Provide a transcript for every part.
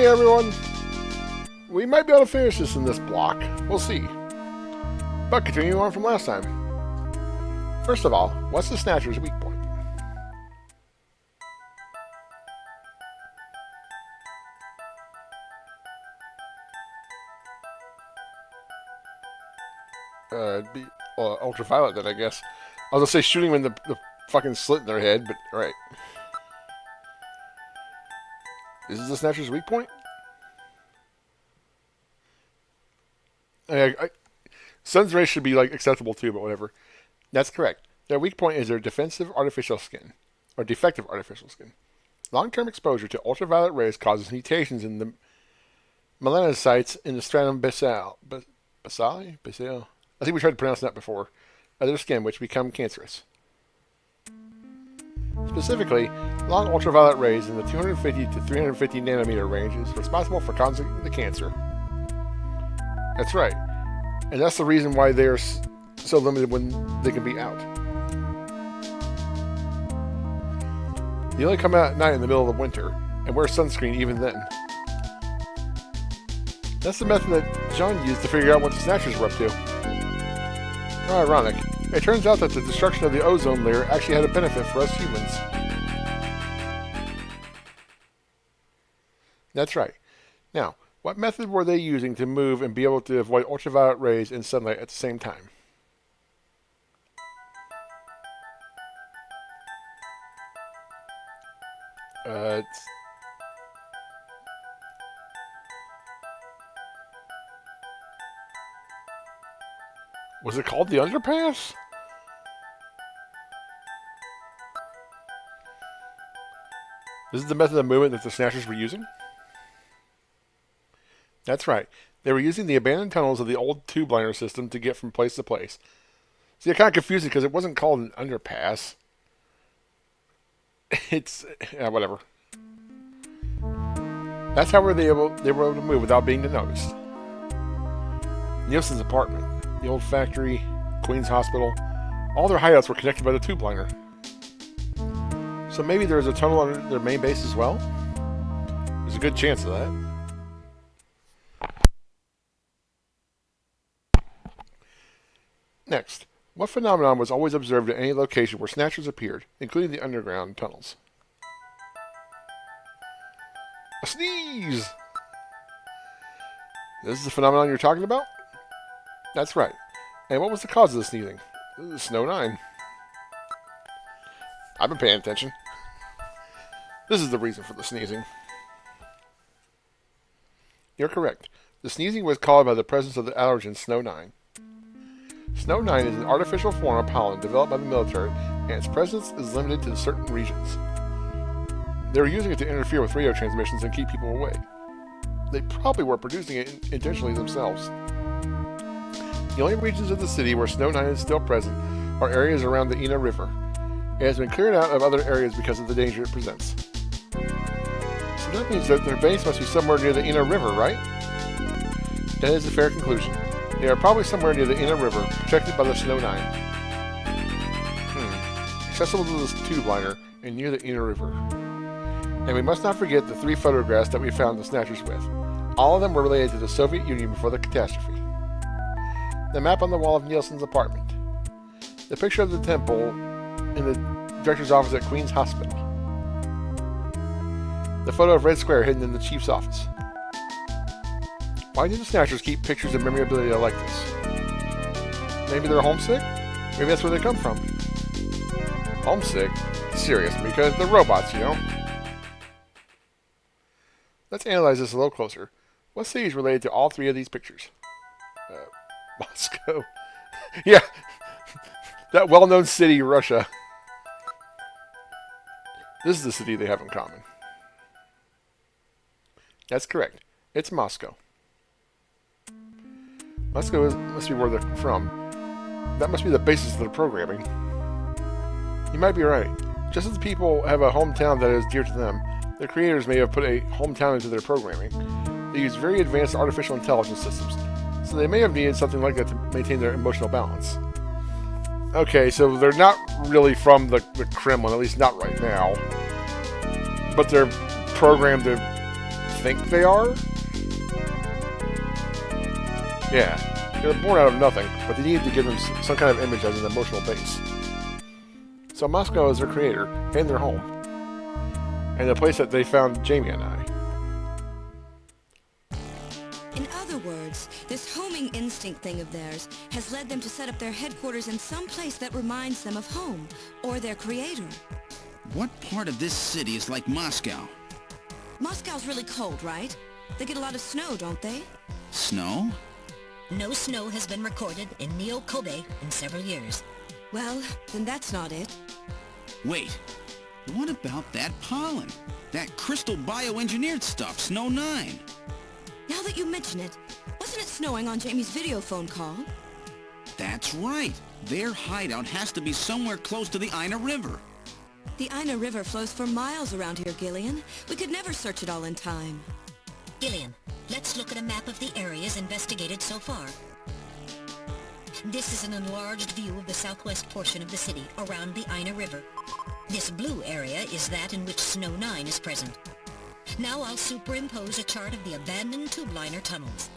Hey everyone! We might be able to finish this in this block. We'll see. But continuing on from last time. First of all, what's the Snatcher's weak point? Ultraviolet then, I guess. I was gonna say shooting them in the fucking slit in their head, but alright. Is this the Snatcher's weak point? Sun's rays should be like acceptable too, but whatever. That's correct. Their weak point is their defensive artificial skin, or defective artificial skin. Long-term exposure to ultraviolet rays causes mutations in the melanocytes in the stratum basale. Basale? Basale? I think we tried to pronounce that before. Of their skin, which become cancerous. Specifically, long ultraviolet rays in the 250 to 350 nanometer range is responsible for causing the cancer. That's right. And that's the reason why they're so limited when they can be out. You only come out at night in the middle of the winter, and wear sunscreen even then. That's the method that John used to figure out what the Snatchers were up to. How ironic. It turns out that the destruction of the ozone layer actually had a benefit for us humans. That's right. Now, what method were they using to move and be able to avoid ultraviolet rays and sunlight at the same time? Was it called the underpass? This is the method of movement that the Snatchers were using? That's right. They were using the abandoned tunnels of the old tube liner system to get from place to place. See, it's kind of confusing because it wasn't called an underpass. It's... whatever. That's how they were able to move without being noticed. Nielsen's apartment, the old factory, Queen's Hospital, all their hideouts were connected by the tube liner. So maybe there was a tunnel under their main base as well? There's a good chance of that. Next, what phenomenon was always observed at any location where Snatchers appeared, including the underground tunnels? A sneeze! This is the phenomenon you're talking about? That's right. And what was the cause of the sneezing? Snow 9. I've been paying attention. This is the reason for the sneezing. You're correct. The sneezing was caused by the presence of the allergen Snow 9. Snow 9 is an artificial form of pollen developed by the military, and its presence is limited to certain regions. They were using it to interfere with radio transmissions and keep people away. They probably were producing it intentionally themselves. The only regions of the city where Snow 9 is still present are areas around the Ina River. It has been cleared out of other areas because of the danger it presents. So that means that their base must be somewhere near the Ina River, right? That is a fair conclusion. They are probably somewhere near the Ina River, protected by the Snow 9. Accessible to this tube liner and near the Ina River. And we must not forget the 3 photographs that we found the Snatchers with. All of them were related to the Soviet Union before the catastrophe. The map on the wall of Nielsen's apartment. The picture of the temple in the director's office at Queen's Hospital. The photo of Red Square hidden in the chief's office. Why do the Snatchers keep pictures of memorabilia like this? Maybe they're homesick? Maybe that's where they come from. Homesick? Serious, because they're robots, you know? Let's analyze this a little closer. What city is related to all 3 of these pictures? Moscow. Yeah, that well-known city, Russia. This is the city they have in common. That's correct. It's Moscow. Moscow must be where they're from. That must be the basis of their programming. You might be right. Just as the people have a hometown that is dear to them, their creators may have put a hometown into their programming. They use very advanced artificial intelligence systems, so they may have needed something like that to maintain their emotional balance. Okay, so they're not really from the Kremlin, at least not right now. But they're programmed to think they are? Yeah, they were born out of nothing, but they needed to give them some kind of image as an emotional base. So Moscow is their creator, and their home. And the place that they found Jamie and I. In other words, this homing instinct thing of theirs has led them to set up their headquarters in some place that reminds them of home, or their creator. What part of this city is like Moscow? Moscow's really cold, right? They get a lot of snow, don't they? Snow? No snow has been recorded in Neo-Kobe in several years. Well, then that's not it. Wait, what about that pollen? That crystal bioengineered stuff, Snow 9? Now that you mention it, wasn't it snowing on Jamie's video phone call? That's right. Their hideout has to be somewhere close to the Ina River. The Ina River flows for miles around here, Gillian. We could never search it all in time. Gillian, let's look at a map of the areas investigated so far. This is an enlarged view of the southwest portion of the city around the Ina River. This blue area is that in which Snow 9 is present. Now I'll superimpose a chart of the abandoned tube liner tunnels.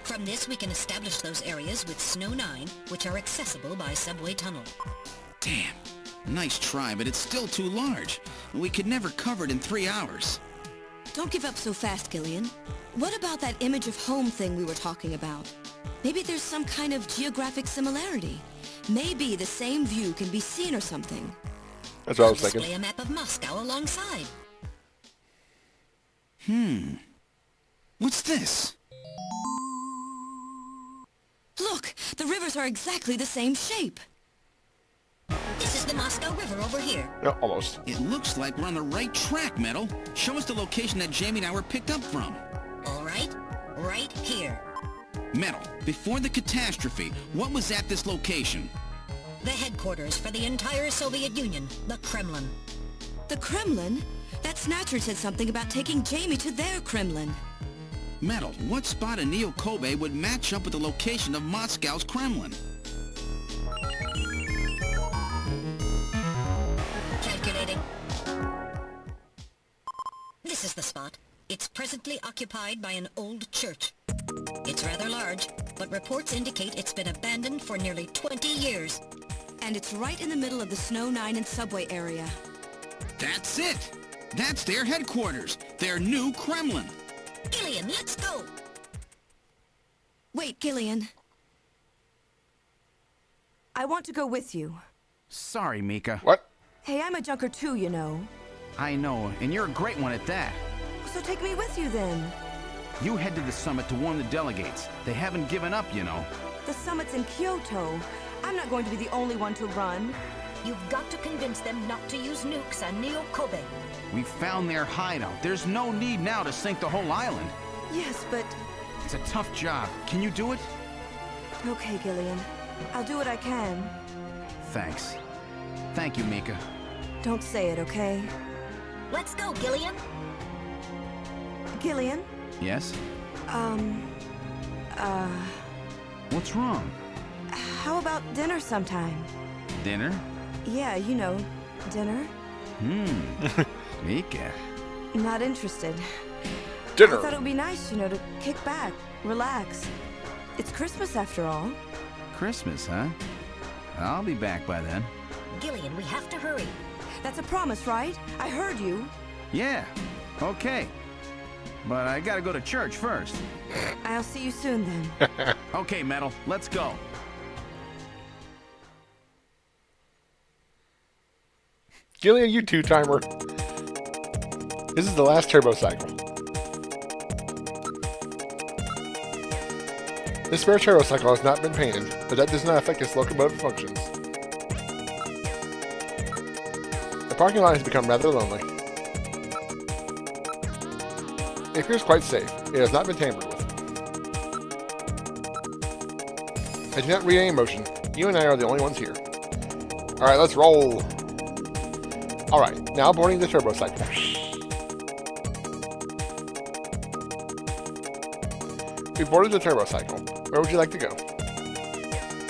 From this we can establish those areas with Snow 9, which are accessible by subway tunnel. Damn. Nice try, but it's still too large. We could never cover it in 3 hours. Don't give up so fast, Gillian. What about that image of home thing we were talking about? Maybe there's some kind of geographic similarity. Maybe the same view can be seen or something. That's what I I'll was thinking. display a map of Moscow alongside. What's this? Look, the rivers are exactly the same shape. This is the Moscow River over here. No, almost. It looks like we're on the right track, Metal. Show us the location that Jamie and I were picked up from. All right, right here. Metal, before the catastrophe, what was at this location? The headquarters for the entire Soviet Union, the Kremlin. The Kremlin? That Snatcher said something about taking Jamie to their Kremlin. Metal, what spot in Neo-Kobe would match up with the location of Moscow's Kremlin? Calculating. This is the spot. It's presently occupied by an old church. It's rather large, but reports indicate it's been abandoned for nearly 20 years. And it's right in the middle of the Snow 9 and subway area. That's it! That's their headquarters, their new Kremlin. Gillian, let's go! Wait, Gillian. I want to go with you. Sorry, Mika. What? Hey, I'm a junker too, you know. I know, and you're a great one at that. So take me with you then. You head to the summit to warn the delegates. They haven't given up, you know. The summit's in Kyoto. I'm not going to be the only one to run. You've got to convince them not to use nukes on Neo-Kobe. We found their hideout. There's no need now to sink the whole island. Yes, but... It's a tough job. Can you do it? Okay, Gillian. I'll do what I can. Thanks. Thank you, Mika. Don't say it, okay? Let's go, Gillian! Gillian? Yes? What's wrong? How about dinner sometime? Dinner? Yeah, you know, dinner. Mika. Not interested. Dinner. I thought it would be nice, you know, to kick back, relax. It's Christmas after all. Christmas, huh? I'll be back by then. Gillian, we have to hurry. That's a promise, right? I heard you. Yeah, okay. But I gotta go to church first. I'll see you soon then. Okay, Metal, let's go. Gillian, you two-timer. This is the last turbo cycle. This spare turbo cycle has not been painted, but that does not affect its locomotive functions. The parking lot has become rather lonely. It appears quite safe. It has not been tampered with. I do not read any motion. You and I are the only ones here. Alright, let's roll. Alright, now boarding the turbo cycle. We've boarded the turbo cycle. Where would you like to go?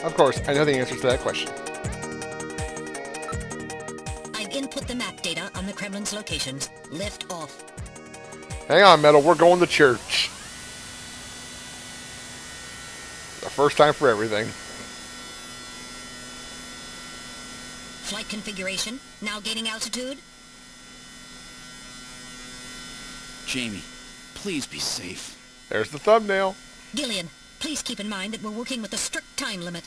Of course, I know the answer to that question. I've input the map data on the Kremlin's locations. Lift off. Hang on, Metal. We're going to church. The first time for everything. Flight configuration, now gaining altitude. Jamie, please be safe. There's the thumbnail. Gillian, please keep in mind that we're working with a strict time limit.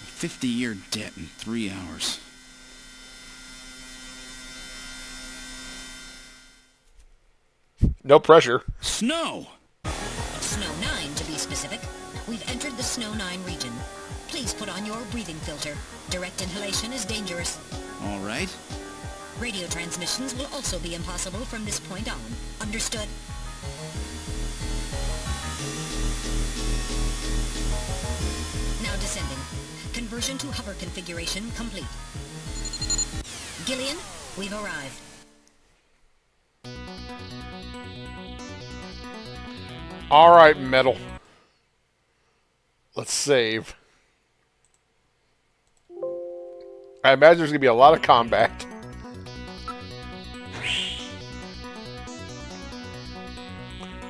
50-year debt in 3 hours. No pressure. Snow! Snow 9, to be specific. We've entered the Snow 9 region. Please put on your breathing filter. Direct inhalation is dangerous. All right. Radio transmissions will also be impossible from this point on. Understood? Now descending. Conversion to hover configuration complete. Gillian, we've arrived. Alright, Metal. Let's save. I imagine there's going to be a lot of combat.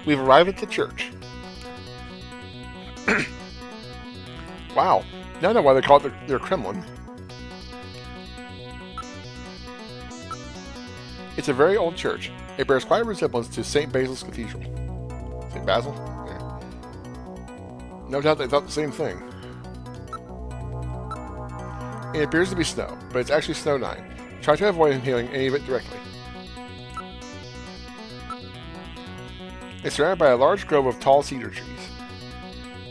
We've arrived at the church. Wow. Now I know why they call it their Kremlin. It's a very old church. It bears quite a resemblance to St. Basil's Cathedral. St. Basil? Yeah. No doubt they thought the same thing. It appears to be snow, but it's actually Snow 9. Try to avoid inhaling any of it directly. It's surrounded by a large grove of tall cedar trees.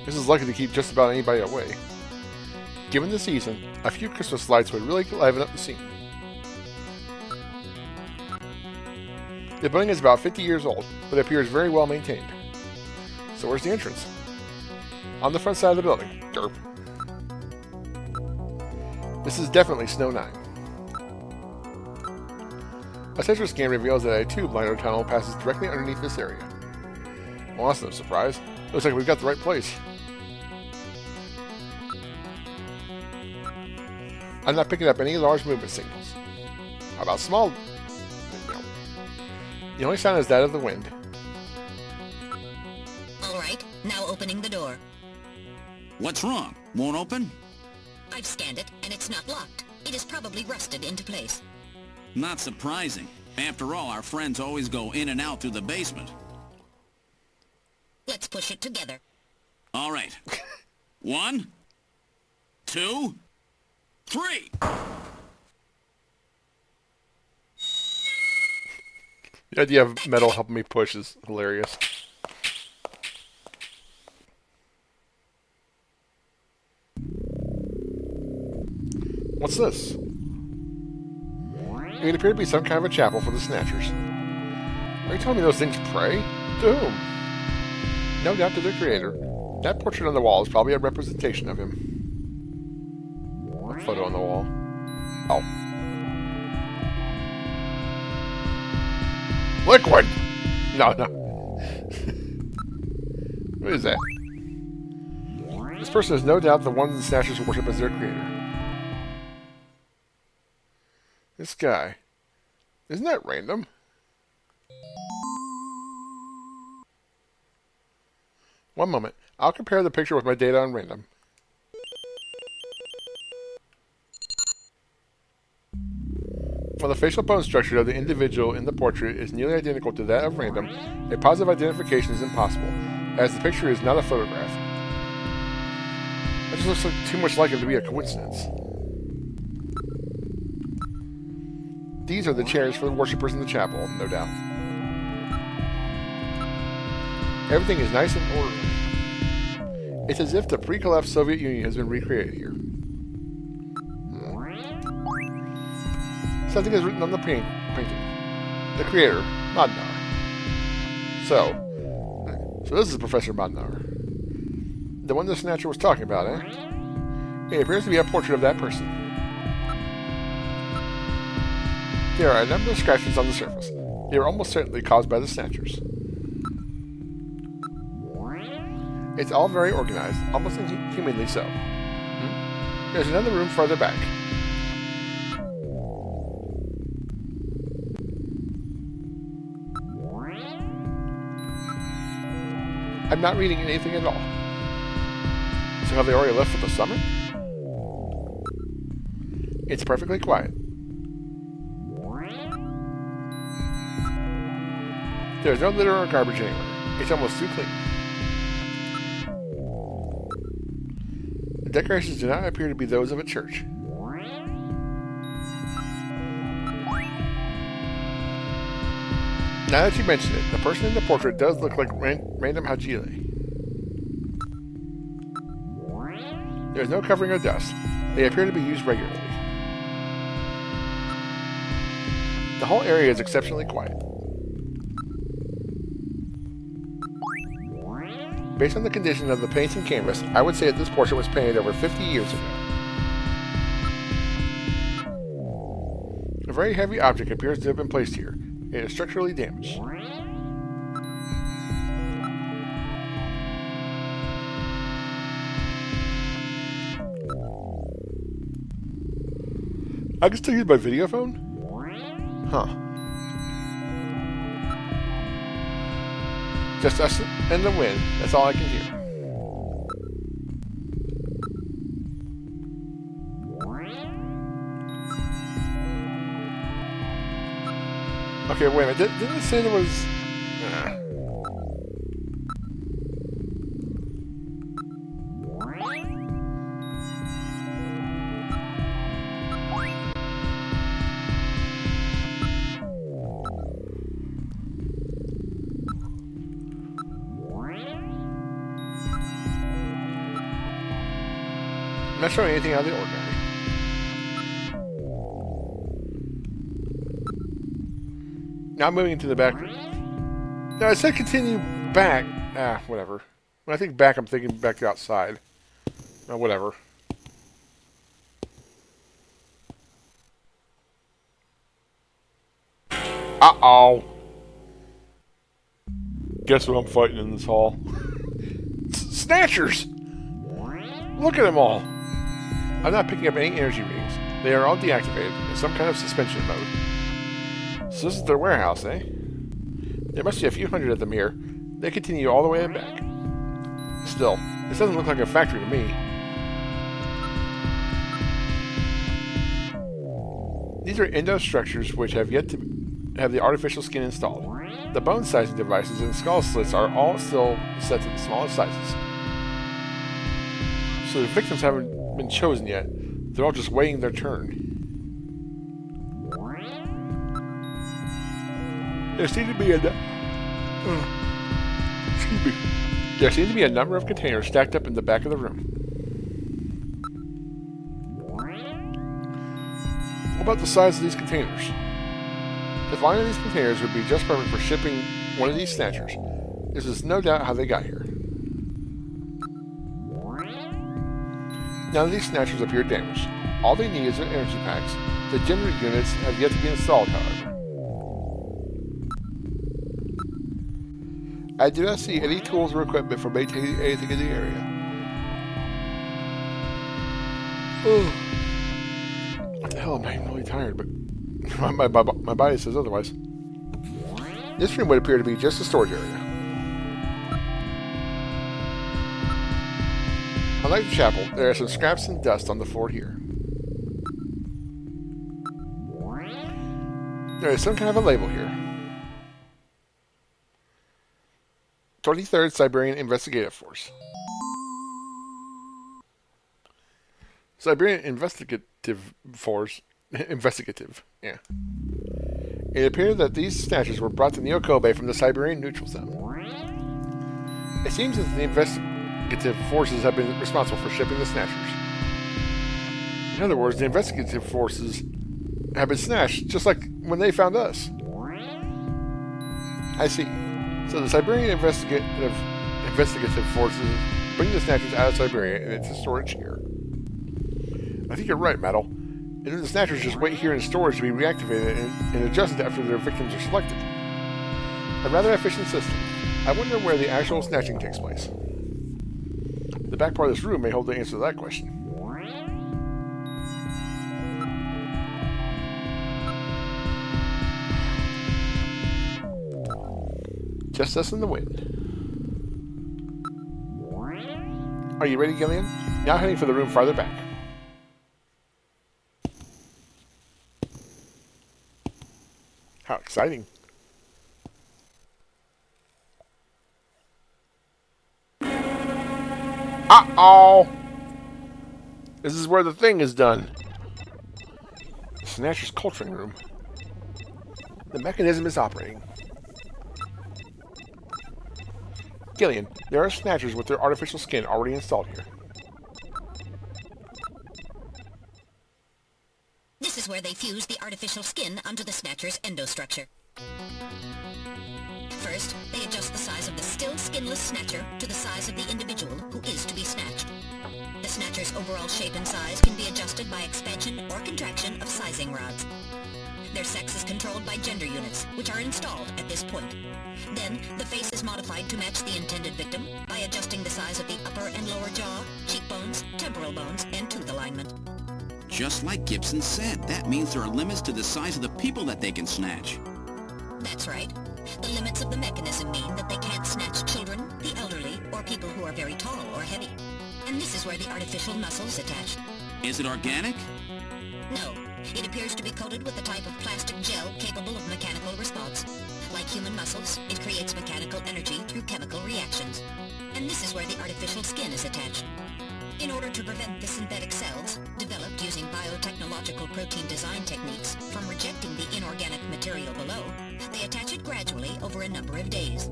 This is likely to keep just about anybody away. Given the season, a few Christmas lights would really liven up the scene. The building is about 50 years old, but appears very well maintained. So where's the entrance? On the front side of the building. Derp. This is definitely Snow 9. A sensor scan reveals that a tube liner tunnel passes directly underneath this area. Well, that's no surprise. Looks like we've got the right place. I'm not picking up any large movement signals. How about small? No. The only sound is that of the wind. All right, now opening the door. What's wrong? Won't open? I've scanned it, and it's not locked. It is probably rusted into place. Not surprising. After all, our friends always go in and out through the basement. Let's push it together. All right. 1, 2, 3. The idea of Metal helping me push is hilarious. What's this? It appeared to be some kind of a chapel for the Snatchers. Are you telling me those things pray? To whom? No doubt to their creator. That portrait on the wall is probably a representation of him. What photo on the wall? Oh. Liquid! No, no. What is that? This person is no doubt the one the Snatchers worship as their creator. This guy. Isn't that random? One moment. I'll compare the picture with my data on random. While the facial bone structure of the individual in the portrait is nearly identical to that of random, a positive identification is impossible, as the picture is not a photograph. That just looks like too much like him to be a coincidence. These are the chairs for the worshippers in the chapel, no doubt. Everything is nice and orderly. It's as if the pre-collapsed Soviet Union has been recreated here. Something is written on the painting. The creator, Madnar. So this is Professor Madnar. The one the Snatcher was talking about, eh? It appears to be a portrait of that person. There are a number of scratches on the surface. They are almost certainly caused by the Snatchers. It's all very organized, almost inhumanly so. There's another room farther back. I'm not reading anything at all. So have they already left for the summer? It's perfectly quiet. There's no litter or garbage anywhere. It's almost too clean. The decorations do not appear to be those of a church. Now that you mention it, the person in the portrait does look like random Hajile. There is no covering of dust. They appear to be used regularly. The whole area is exceptionally quiet. Based on the condition of the paint and canvas, I would say that this portrait was painted over 50 years ago. A very heavy object appears to have been placed here. It is structurally damaged. I can still use my video phone? Huh. Just us and the wind. That's all I can hear. Okay, wait a minute. Didn't it say there was... I'm not showing anything out of the ordinary. Now moving into the back room. Now I said continue back. Whatever. When I think back, I'm thinking back to outside. Whatever. Uh-oh. Guess what I'm fighting in this hall? Snatchers! Look at them all. I'm not picking up any energy readings. They are all deactivated in some kind of suspension mode. So this is their warehouse, eh? There must be a few hundred of them here. They continue all the way and back. Still, this doesn't look like a factory to me. These are endo structures which have yet to have the artificial skin installed. The bone sizing devices and skull slits are all still set to the smallest sizes. So the victims haven't been chosen yet. They're all just waiting their turn. There seem to be There seem to be a number of containers stacked up in the back of the room. What about the size of these containers? The volume of these containers would be just perfect for shipping one of these snatchers. This is no doubt how they got here. None of these snatchers appear damaged. All they need is their energy packs. The generator units have yet to be installed, however. I do not see any tools or equipment for maintaining anything in the area. What the hell am I? I'm really tired, but my body says otherwise. This room would appear to be just a storage area. Unlike the chapel, there are some scraps and dust on the floor here. There is some kind of a label here. 23rd Siberian Investigative Force. Siberian Investigative Force. Investigative, yeah. It appeared that these snatchers were brought to Neo-Kobe from the Siberian Neutral Zone. It seems that the investigative forces have been responsible for shipping the snatchers. In other words, the investigative forces have been snatched, just like when they found us. I see. So the Siberian investigative forces bring the snatchers out of Siberia and into storage here. I think you're right, Metal. And then the snatchers just wait here in storage to be reactivated and adjusted after their victims are selected. A rather efficient system. I wonder where the actual snatching takes place. The back part of this room may hold the answer to that question. Just us and the wind. Are you ready, Gillian? Now heading for the room farther back. How exciting. Uh-oh! This is where the thing is done. The Snatcher's culturing room. The mechanism is operating. Gillian, there are Snatchers with their artificial skin already installed here. This is where they fuse the artificial skin onto the Snatcher's endostructure. First, they adjust the size of the still skinless Snatcher to the size of the individual who is to be snatched. The Snatcher's overall shape and size can be adjusted by expansion or contraction of sizing rods. Their sex is controlled by gender units, which are installed at this point. Then, the face is modified to match the intended victim by adjusting the size of the upper and lower jaw, cheekbones, temporal bones, and tooth alignment. Just like Gibson said, that means there are limits to the size of the people that they can snatch. That's right. The limits of the mechanism mean that they can't snatch children, the elderly, or people who are very tall or heavy. And this is where the artificial muscle is attached. Is it organic? No. It appears to be coated with a type of plastic gel capable of mechanical response. Like human muscles, it creates mechanical energy through chemical reactions. And this is where the artificial skin is attached. In order to prevent the synthetic cells, developed using biotechnological protein design techniques, from rejecting the inorganic material below, they attach it gradually over a number of days.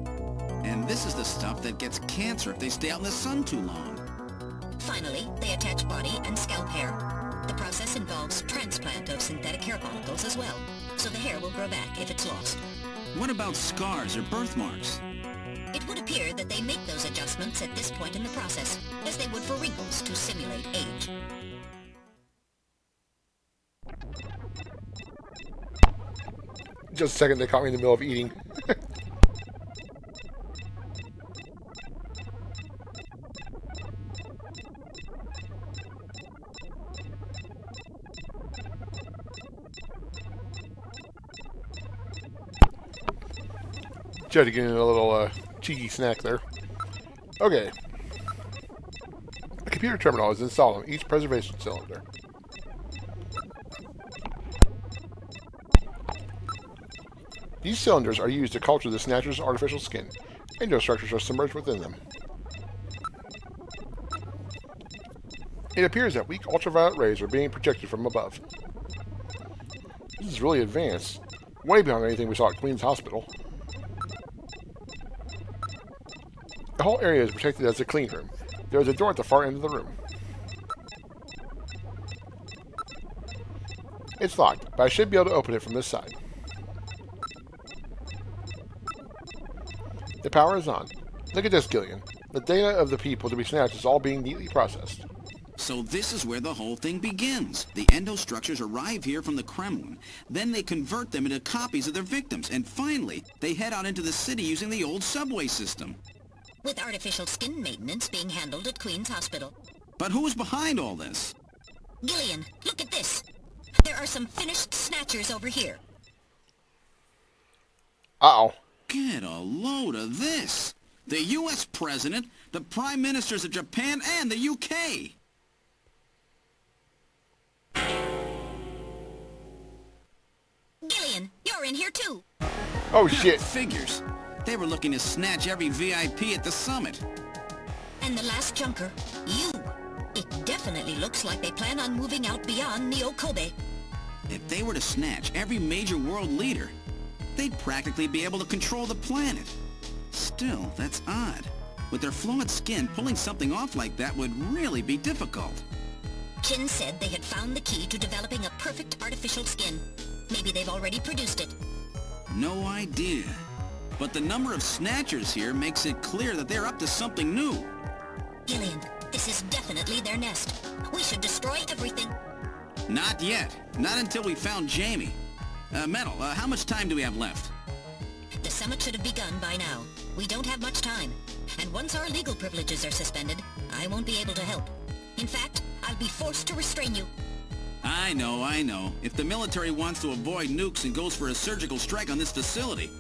And this is the stuff that gets cancer if they stay out in the sun too long. Finally, they attach body and scalp hair. The process involves transplant of synthetic hair follicles as well, so the hair will grow back if it's lost. What about scars or birthmarks? It would appear that they make those adjustments at this point in the process, as they would for wrinkles to simulate age. Just a second, they caught me in the middle of eating. Tried to get in a little cheeky snack there. Okay. A computer terminal is installed on each preservation cylinder. These cylinders are used to culture the Snatcher's artificial skin. Endostructures are submerged within them. It appears that weak ultraviolet rays are being projected from above. This is really advanced. Way beyond anything we saw at Queen's Hospital. The whole area is protected as a clean room. There is a door at the far end of the room. It's locked, but I should be able to open it from this side. The power is on. Look at this, Gillian. The data of the people to be snatched is all being neatly processed. So this is where the whole thing begins. The endostructures arrive here from the Kremlin. Then they convert them into copies of their victims. And finally, they head out into the city using the old subway system. With artificial skin maintenance being handled at Queen's Hospital. But who's behind all this? Gillian, look at this. There are some finished Snatchers over here. Uh-oh. Get a load of this. The U.S. President, the Prime Ministers of Japan, and the U.K. Gillian, you're in here too. Oh, shit. Figures. They were looking to snatch every VIP at the summit. And the last junker, you. It definitely looks like they plan on moving out beyond Neo-Kobe. If they were to snatch every major world leader, they'd practically be able to control the planet. Still, that's odd. With their flawed skin, pulling something off like that would really be difficult. Chin said they had found the key to developing a perfect artificial skin. Maybe they've already produced it. No idea. But the number of snatchers here makes it clear that they're up to something new. Gillian, this is definitely their nest. We should destroy everything. Not yet. Not until we found Jamie. Metal, how much time do we have left? The summit should have begun by now. We don't have much time. And once our legal privileges are suspended, I won't be able to help. In fact, I'll be forced to restrain you. I know. If the military wants to avoid nukes and goes for a surgical strike on this facility,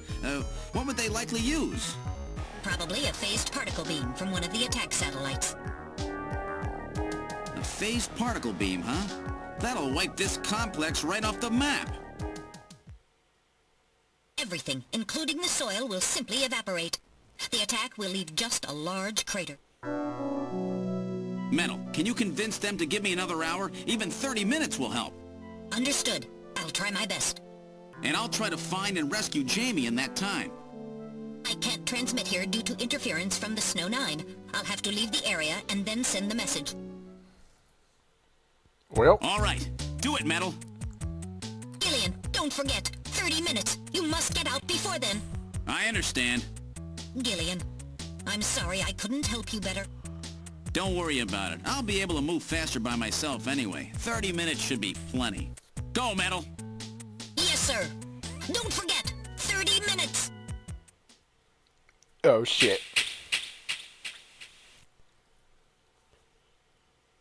what would they likely use? Probably a phased particle beam from one of the attack satellites. phased particle beam, huh? That'll wipe this complex right off the map. Everything, including the soil, will simply evaporate. The attack will leave just a large crater. Metal, can you convince them to give me another hour? Even 30 minutes will help. Understood. I'll try my best. And I'll try to find and rescue Jamie in that time. I can't transmit here due to interference from the Snow 9. I'll have to leave the area and then send the message. Well. All right. Do it, Metal. Gillian, don't forget. 30 minutes. You must get out before then. I understand. Gillian, I'm sorry I couldn't help you better. Don't worry about it. I'll be able to move faster by myself anyway. 30 minutes should be plenty. Go, Metal. Yes, sir. Don't forget. 30 minutes. Oh, shit.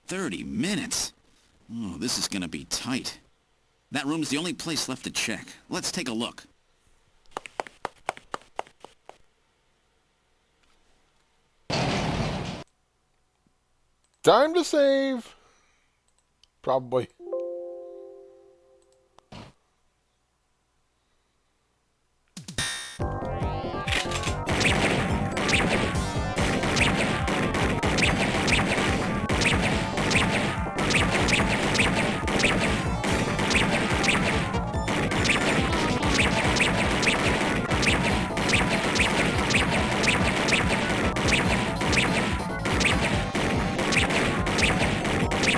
30 minutes? Oh, this is gonna be tight. That room's the only place left to check. Let's take a look. Time to save. Probably.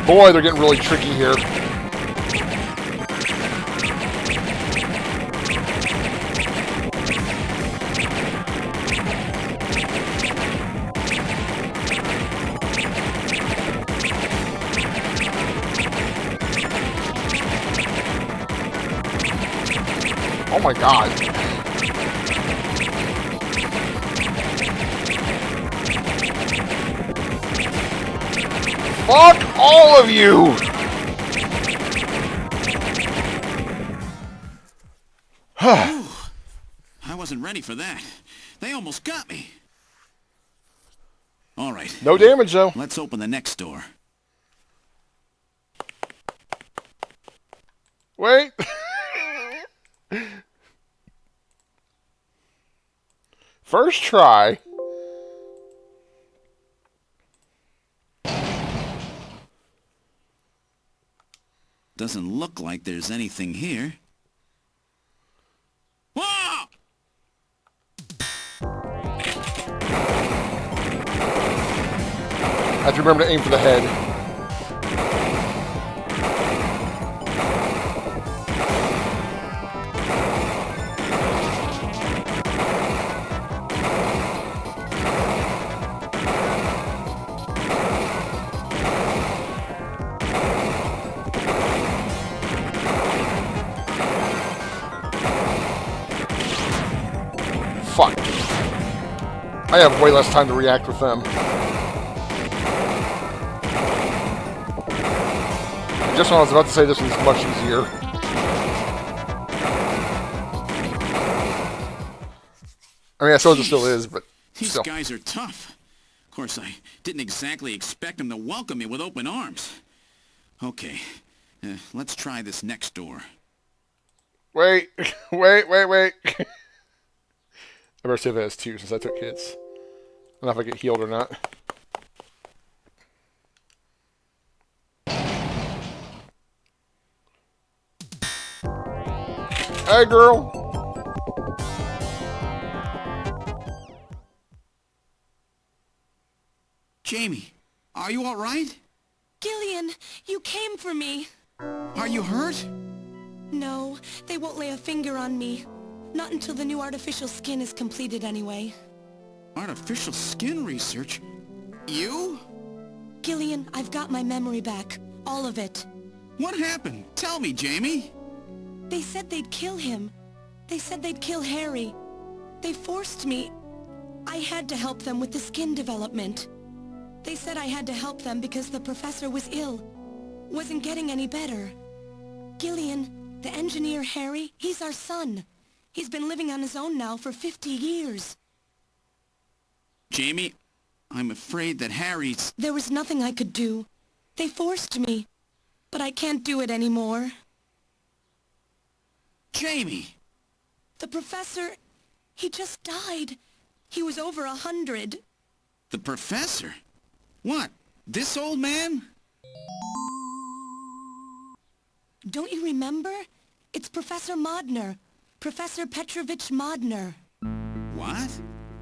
Boy, they're getting really tricky here. Oh my God. Fuck all of you! I wasn't ready for that. They almost got me. All right. No damage, though. Let's open the next door. Wait. First try. Doesn't look like there's anything here. Whoa! I have to remember to aim for the head. Fuck. I have way less time to react with them. Just when I was about to say this was much easier. I mean, I suppose it still is, but These still. guys are tough. Of course, I didn't exactly expect them to welcome me with open arms. Okay, let's try this next door. Wait, wait. I better save it as 2 since I took hits. I don't know if I get healed or not. Hey, girl. Jamie, are you all right? Gillian, you came for me. Are you hurt? No, they won't lay a finger on me. Not until the new artificial skin is completed anyway. Artificial skin research? You? Gillian, I've got my memory back. All of it. What happened? Tell me, Jamie. They said they'd kill him. They said they'd kill Harry. They forced me. I had to help them with the skin development. They said I had to help them because the professor was ill. Wasn't getting any better. Gillian, the engineer Harry, he's our son. He's been living on his own now for 50 years. Jamie, I'm afraid that Harry's... There was nothing I could do. They forced me, but I can't do it anymore. Jamie! The professor, he just died. He was over 100. The professor? What? This old man? Don't you remember? It's Professor Modner. Professor Petrovich Modner. What?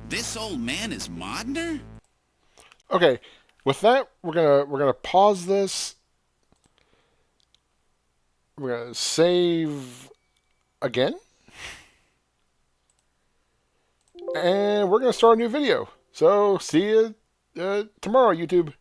This old man is Modner? Okay, with that, we're gonna pause this. We're gonna save again, and we're gonna start a new video. So see you tomorrow, YouTube.